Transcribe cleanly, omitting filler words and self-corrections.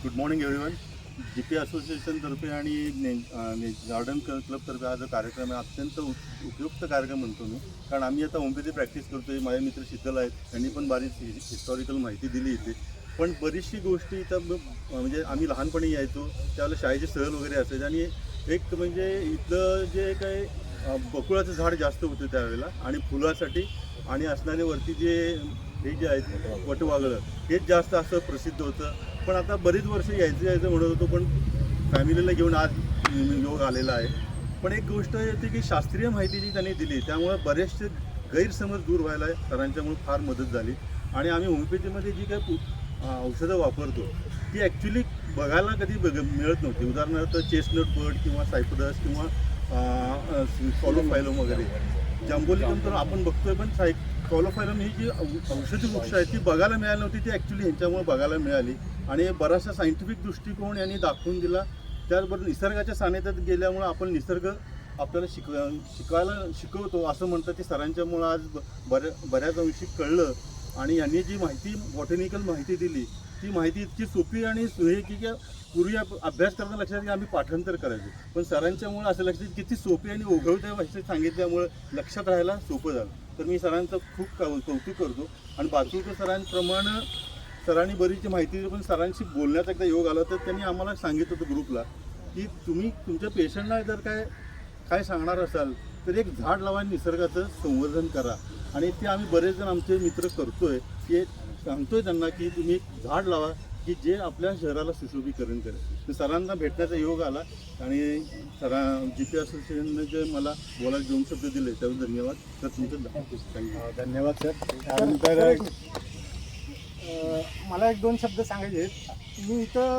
Good morning everyone. GP असोसिएशनतर्फे आणि garden क्लबतर्फे हा जो कार्यक्रम आहे अत्यंत उपयुक्त कार्यक्रम म्हणतो मी. कारण आम्ही आता होमपेची प्रॅक्टिस करतो आहे. माझे मित्र शीतल आहेत, त्यांनी पण बरीच हिस्टॉरिकल माहिती दिली इथे. पण बरीचशी गोष्टी इथं म्हणजे आम्ही लहानपणी यायचो त्यावेळेला शाळेचे सहल वगैरे असायचे आणि एक म्हणजे इथलं जे काही बकुळाचं झाड जास्त होतं त्यावेळेला आणि फुलासाठी आणि असणारे वरती जे हे जे आहेत वटवागळं हेच जास्त असं प्रसिद्ध होतं. पण आता बरीच वर्ष यायचं म्हणत होतो, पण फॅमिलीला घेऊन आज योग आलेला आहे. पण एक गोष्ट येते की शास्त्रीय माहिती जी त्यांनी दिली त्यामुळे बरेचसे गैरसमज दूर व्हायला सरांच्यामुळे फार मदत झाली. आणि आम्ही होमिओपॅथीमध्ये जी काही औषधं वापरतो ती ॲक्च्युली बघायला कधी मिळत नव्हती. उदाहरणार्थ चेस्टनट बर्ड किंवा सायप्रस किंवा कॉलोफायलम वगैरे जांबोलिकम तर आपण बघतोय, पण कॉलोफायलम ही जी औषधी वृक्ष आहे ती बघायला मिळाली नव्हती. ती ॲक्च्युली ह्यांच्यामुळे बघायला मिळाली आणि बराचसा सायंटिफिक दृष्टिकोन यांनी दाखवून दिला. त्याचबरोबर निसर्गाच्या सानिध्यात गेल्यामुळं आपण निसर्ग आपल्याला शिकवतो असं म्हणतात की सरांच्यामुळं आज बऱ्याच अंशी कळलं. आणि यांनी जी माहिती बॉटॅनिकल माहिती दिली ती माहिती इतकी सोपी आणि हे की पूर्वी अभ्यास करताना लक्षात की आम्ही पाठांतर करायचो, पण सरांच्यामुळं असं लक्षात किती सोपी आणि ओघवत्या भाषेत सांगितल्यामुळं लक्षात राहायला सोपं झालं. तर मी सरांचं खूप कौतुक करतो. आणि बाचुळकर सरांप्रमाणे सरांनी बरीच माहिती दिली, पण सरांशी बोलण्याचा एकदा योग आला तर त्यांनी आम्हाला सांगितलं होतं ग्रुपला की तुम्ही तुमच्या पेशंटला जर काय सांगणार असाल तर एक झाड लावा, निसर्गाचं संवर्धन करा. आणि ते आम्ही बरेच जण आमचे मित्र करतोय की सांगतोय त्यांना की तुम्ही एक झाड लावा की जे आपल्या शहराला सुशोभीकरण करेल. तर सरांना भेटण्याचा योग आला आणि GP असोसिएशनने जे मला बोलायला 2 शब्द दिले त्याबद्दल धन्यवाद. तर तुमचं धन्यवाद सर. त्यानंतर मला 1-2 शब्द सांगायचे आहेत. मी इथं